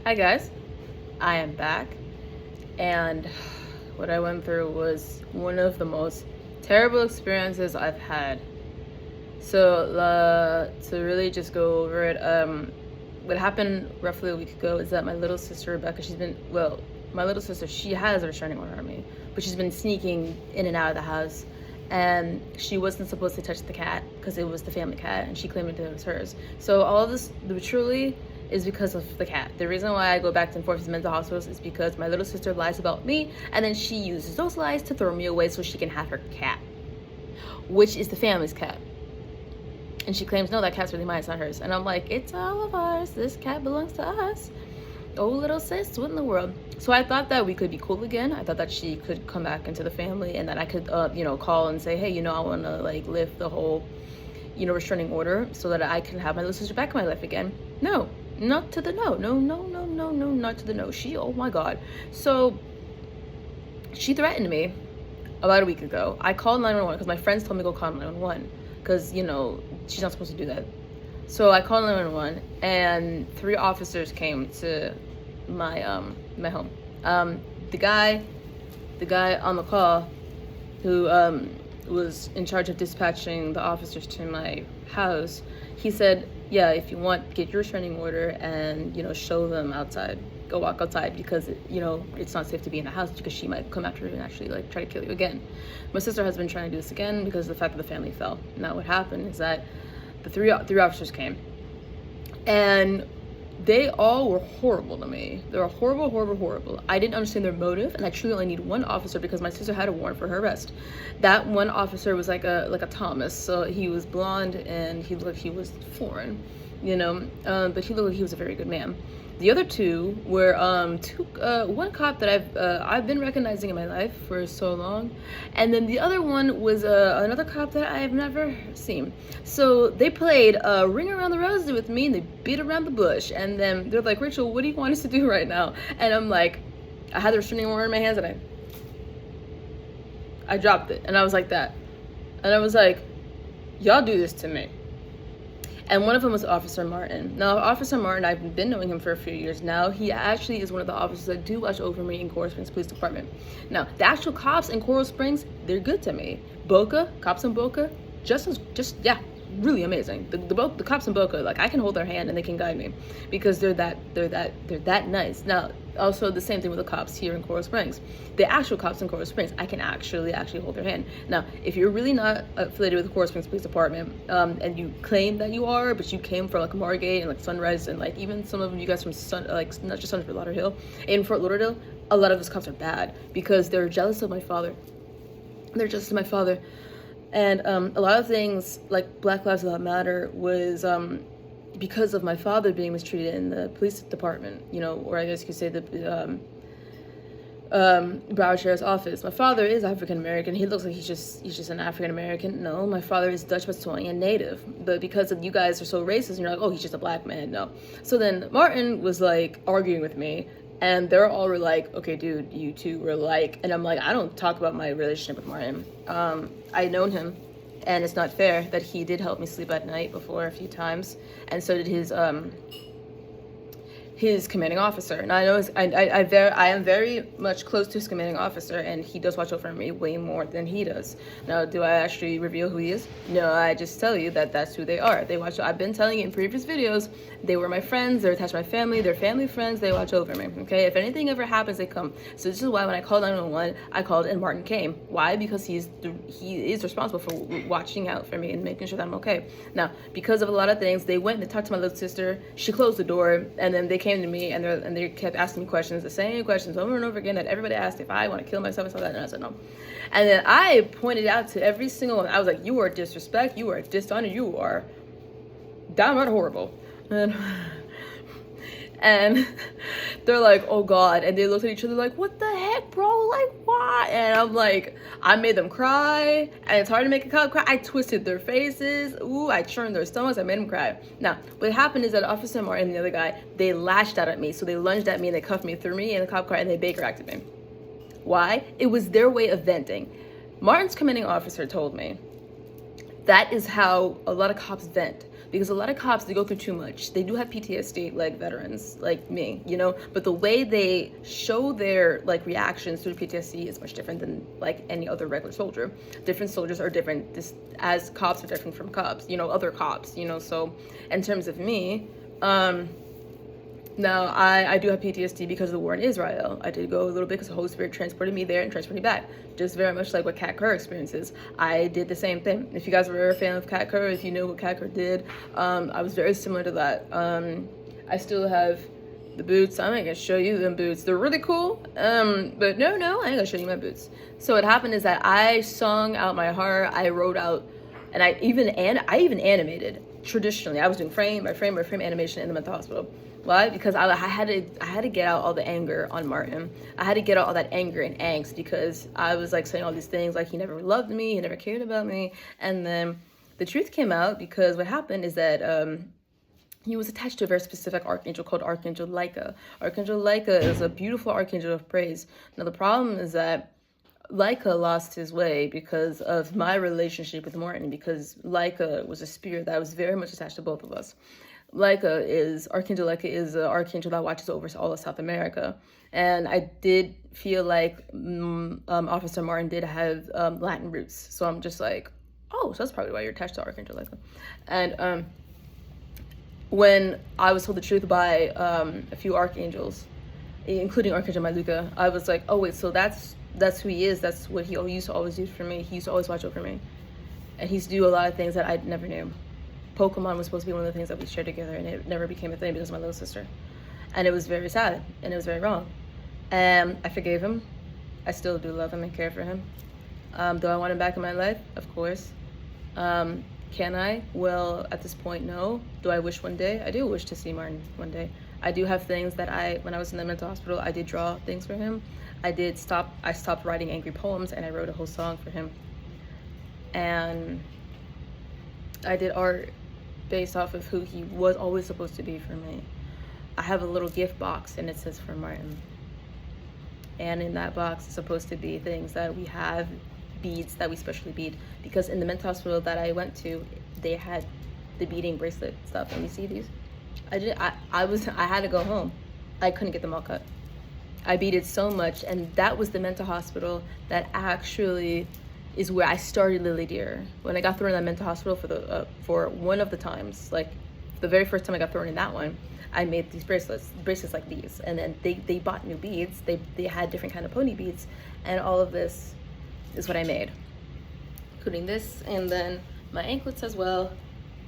Hi guys, I am back, and what I went through was one of the most terrible experiences I've had. So to really just go over it, what happened roughly a week ago is that my little sister Rebecca, my little sister, she has a restraining order on me, but she's been sneaking in and out of the house, and she wasn't supposed to touch the cat because it was the family cat, and she claimed it was hers. So all of this, truly, is because of the cat. The reason why I go back and forth to mental hospitals is because my little sister lies about me, and then she uses those lies to throw me away so she can have her cat, which is the family's cat. And she claims, no, that cat's really mine, it's not hers. And I'm like, it's all of ours. This cat belongs to us. Oh, little sis, what in the world? So I thought that we could be cool again. I thought that she could come back into the family and that I could, call and say, hey, I want to lift the whole, restraining order so that I can have my little sister back in my life again. No, not to the no. No, not to the no. Oh my God. So she threatened me about a week ago. I called 911 because my friends told me to go call 911 because, she's not supposed to do that. So I called 911 and 3 officers came to my my home. The guy on the call who was in charge of dispatching the officers to my house, he said, yeah, if you want, get your restraining order and show them outside. Go walk outside because it's not safe to be in the house because she might come after you and actually try to kill you again. My sister has been trying to do this again because of the fact that the family fell. Now what happened is that the three officers came, and they all were horrible to me. They were horrible. I didn't understand their motive, and I truly only need one officer because my sister had a warrant for her arrest. That one officer was like a Thomas, so he was blonde and he looked like he was foreign, but he looked like he was a very good man. The other 2 were one cop that I've been recognizing in my life for so long, and then the other one was another cop that I have never seen. So they played Ring Around the Rosie with me, and they beat around the bush, and then they're like, Rachel, what do you want us to do right now? And I'm like, I had the restraining order in my hands, and I dropped it, and I was like that, and I was like, y'all do this to me. And one of them was Officer Martin. Now, Officer Martin, I've been knowing him for a few years now. He actually is one of the officers that do watch over me in Coral Springs Police Department. Now, the actual cops in Coral Springs, they're good to me. Cops in Boca, really amazing. The cops in Boca, I can hold their hand and they can guide me because they're that nice. Now, also the same thing with the cops here in Coral Springs. The actual cops in Coral Springs, I can actually hold their hand. Now, if you're really not affiliated with the Coral Springs Police Department, and you claim that you are, but you came from Margate and Sunrise and even some of you guys from not just Sunrise, but Lauderhill, in Fort Lauderdale, a lot of those cops are bad because they're jealous of my father. And a lot of things like Black Lives Matter was because of my father being mistreated in the police department, or I guess you could say the Broward Sheriff's Office. My father is African American. He looks like he's just an African American. No, my father is Dutch Macedonian native. But because of you guys are so racist, and you're like, oh, he's just a black man. No. So then Martin was arguing with me. And they're all were like, okay, dude, you two were and I'm like, I don't talk about my relationship with Martin. I known him, and it's not fair that he did help me sleep at night before a few times, and so did his commanding officer. And I know I am very much close to his commanding officer, and he does watch over me way more than he does. Now, do I actually reveal who he is? No, I just tell you that that's who they are. They watch. I've been telling you in previous videos, they were my friends, they're attached to my family, they're family friends, they watch over me, okay? If anything ever happens, they come. So this is why when I called 911, I called and Martin came. Why? Because he is responsible for watching out for me and making sure that I'm okay. Now, because of a lot of things, they went and they talked to my little sister, she closed the door, and then they came to me and they kept asking me questions, the same questions over and over again that everybody asked if I want to kill myself and stuff like that, and I said no. And then I pointed out to every single one, I was like, you are disrespect, you are dishonor, you are downright horrible. And they're like, oh God, and they looked at each other like, what the heck, bro, why? And I'm like, I made them cry, and it's hard to make a cop cry. I twisted their faces, I churned their stomachs, I made them cry. Now, what happened is that Officer Martin and the other guy, they lashed out at me, so they lunged at me and they cuffed me, threw me in the cop car, and they Baker acted me. Why? It was their way of venting. Martin's commanding officer told me that is how a lot of cops vent. because a lot of cops, they go through too much. They do have PTSD, like veterans, like me, you know, but the way they show their like reactions to the PTSD is much different than like any other regular soldier. Different soldiers are different, this, as cops are different from cops, you know, other cops, you know. So in terms of me, now, I do have PTSD because of the war in Israel. I did go a little bit because the Holy Spirit transported me there and transported me back. Just very much like what Kat Kerr experiences. I did the same thing. If you guys were a fan of Kat Kerr, if you know what Kat Kerr did, I was very similar to that. I still have the boots. I'm not gonna show you them boots. They're really cool. But no, I ain't gonna show you my boots. So what happened is that I sung out my heart. I wrote out, and I even animated traditionally. I was doing frame by frame by frame animation in the mental hospital. Why? Because I had to get out all the anger on Martin. I had to get out all that anger and angst because I was like saying all these things like he never loved me, he never cared about me. And then the truth came out because what happened is that he was attached to a very specific archangel called Archangel Laika. Archangel Laika is a beautiful archangel of praise. Now the problem is that Laika lost his way because of my relationship with Martin, because Laika was a spirit that was very much attached to both of us. Archangel Laika is an archangel that watches over all of South America. And I did feel like Officer Martin did have Latin roots. So I'm just like, oh, so that's probably why you're attached to Archangel Laika. And when I was told the truth by a few archangels, including Archangel Maluka, I was like, oh wait, so that's who he is. That's what he used to always do for me. He used to always watch over me. And he used to do a lot of things that I never knew. Pokemon was supposed to be one of the things that we shared together, and it never became a thing because of my little sister. And it was very sad, and it was very wrong. And I forgave him. I still do love him and care for him. Do I want him back in my life? Of course. Can I? Well, at this point, no. Do I wish one day? I do wish to see Martin one day. I do have things that when I was in the mental hospital, I did draw things for him. I stopped writing angry poems, and I wrote a whole song for him. And I did art based off of who he was always supposed to be for me. I have a little gift box and it says for Martin. And in that box is supposed to be things that we have, beads that we specially bead. Because in the mental hospital that I went to, they had the beading bracelet stuff. And you see these? I had to go home. I couldn't get them all cut. I beaded so much, and that was the mental hospital that actually is where I started Lily Deer. When I got thrown in that mental hospital for one of the times, like the very first time I got thrown in that one, I made these bracelets like these, and then they bought new beads. They had different kind of pony beads, and all of this is what I made, including this, and then my anklets as well,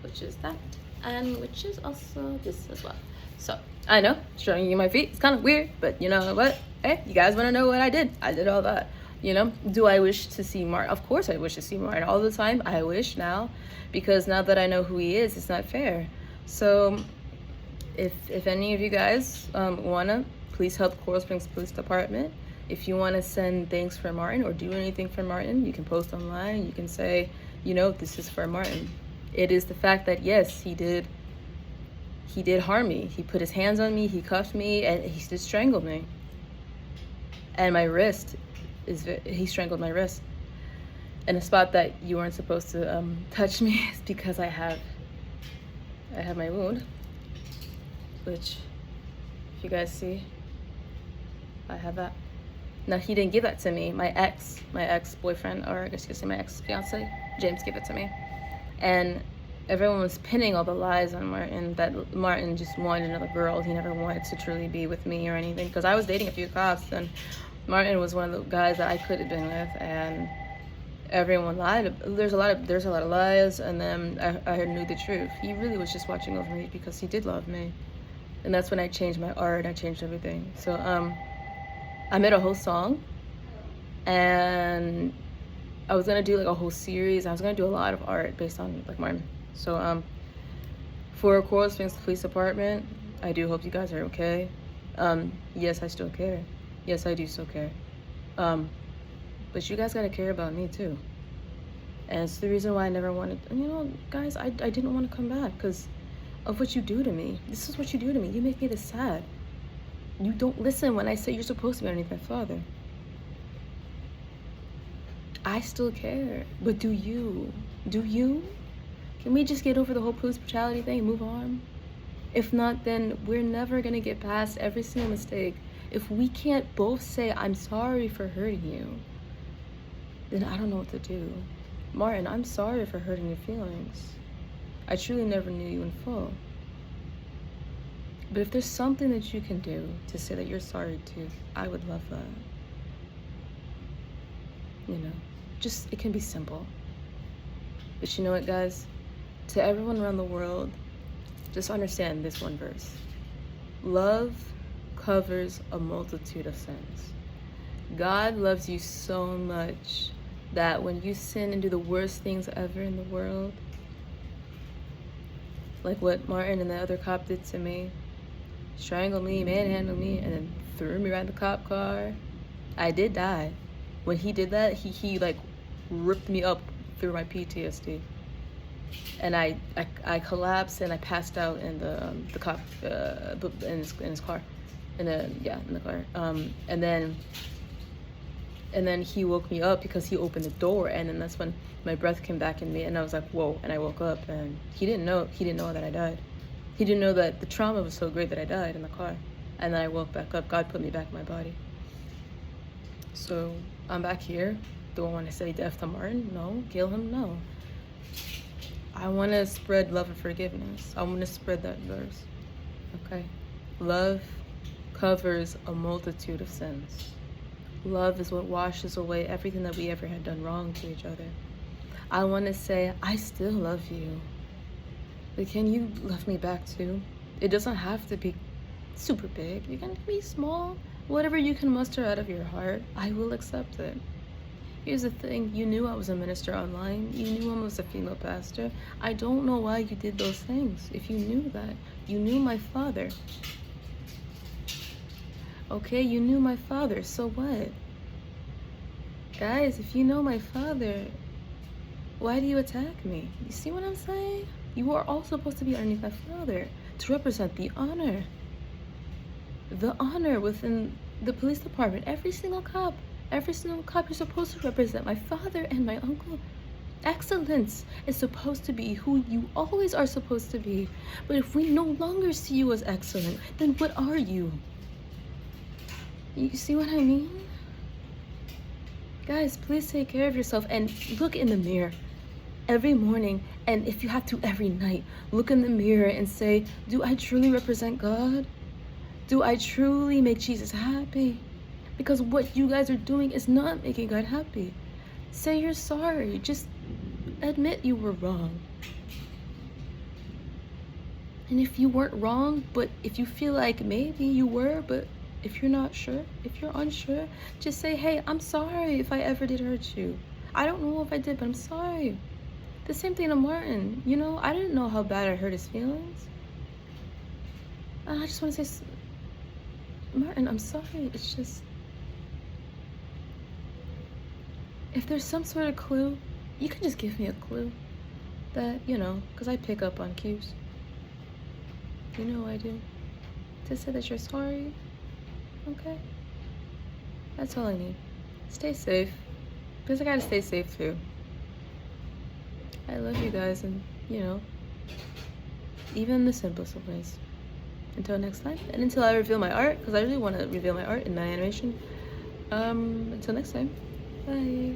which is that, and which is also this as well. So I know showing you my feet, it's kind of weird, but you know what? Hey, you guys want to know what I did? I did all that. You know, do I wish to see Martin? Of course I wish to see Martin all the time. I wish now, because now that I know who he is, it's not fair. So if any of you guys wanna, please help Coral Springs Police Department. If you want to send thanks for Martin or do anything for Martin, you can post online. You can say, you know, this is for Martin. It is the fact that yes, he did harm me. He put his hands on me, he cuffed me, and he just strangled me. And my wrist, he strangled my wrist in a spot that you weren't supposed to touch me. It's because I have my wound, which if you guys see, I have that. Now he didn't give that to me. My ex-boyfriend, or I guess you could say my ex-fiance, James, gave it to me. And everyone was pinning all the lies on Martin, that Martin just wanted another girl. He never wanted to truly be with me or anything, because I was dating a few cops, and Martin was one of the guys that I could have been with, and everyone lied. There's a lot of lies, and then I knew the truth. He really was just watching over me because he did love me, and that's when I changed my art. I changed everything. So I made a whole song, and I was gonna do like a whole series. I was gonna do a lot of art based on like Martin. So for Coral Springs Police Department, I do hope you guys are okay. Yes, I still care. Yes, I do still care. But you guys gotta care about me too. And it's the reason why I never wanted, you know, guys, I didn't want to come back because of what you do to me. This is what you do to me. You make me this sad. You don't listen when I say you're supposed to be underneath my father. I still care, but do you? Do you? Can we just get over the whole police brutality thing and move on? If not, then we're never gonna get past every single mistake. If we can't both say, I'm sorry for hurting you, then I don't know what to do. Martin, I'm sorry for hurting your feelings. I truly never knew you in full. But if there's something that you can do to say that you're sorry to, I would love that. You know, just, it can be simple. But you know what, guys? To everyone around the world, just understand this one verse. Love covers a multitude of sins. God loves you so much that when you sin and do the worst things ever in the world, like what Martin and the other cop did to me, strangled me, manhandled me, and then threw me right in the cop car, I did die. When he did that, he like ripped me up through my PTSD. And I collapsed and I passed out in the cop in his car, in the car. And then he woke me up because he opened the door, and then that's when my breath came back in me, and I was like, whoa! And I woke up, and he didn't know that I died. He didn't know that the trauma was so great that I died in the car, and then I woke back up. God put me back in my body. So I'm back here. Do I want to say death to Martin? No. Kill him? No. I want to spread love and forgiveness. I want to spread that verse. Okay? Love covers a multitude of sins. Love is what washes away everything that we ever had done wrong to each other. I want to say, I still love you. But can you love me back too? It doesn't have to be super big. You can be small. Whatever you can muster out of your heart, I will accept it. Here's the thing, you knew I was a minister online. You knew I was a female pastor. I don't know why you did those things. If you knew that, you knew my father. Okay, you knew my father, so what? Guys, if you know my father, why do you attack me? You see what I'm saying? You are all supposed to be underneath my father to represent the honor. The honor within the police department. Every single cop is supposed to represent my father and my uncle. Excellence is supposed to be who you always are supposed to be. But if we no longer see you as excellent, then what are you? You see what I mean? Guys, please take care of yourself and look in the mirror every morning, and if you have to every night, look in the mirror and say, do I truly represent God? Do I truly make Jesus happy? Because what you guys are doing is not making God happy. Say you're sorry. Just admit you were wrong. And if you weren't wrong, but if you feel like maybe you were, but if you're not sure, if you're unsure, just say, hey, I'm sorry if I ever did hurt you. I don't know if I did, but I'm sorry. The same thing to Martin. You know, I didn't know how bad I hurt his feelings. And I just want to say, Martin, I'm sorry. It's just, if there's some sort of clue, you can just give me a clue that, you know, because I pick up on cues. You know I do. To say that you're sorry, okay? That's all I need. Stay safe, because I gotta stay safe too. I love you guys, and, you know, even in the simplest of ways. Until next time, and until I reveal my art, because I really want to reveal my art in my animation. Until next time. Bye.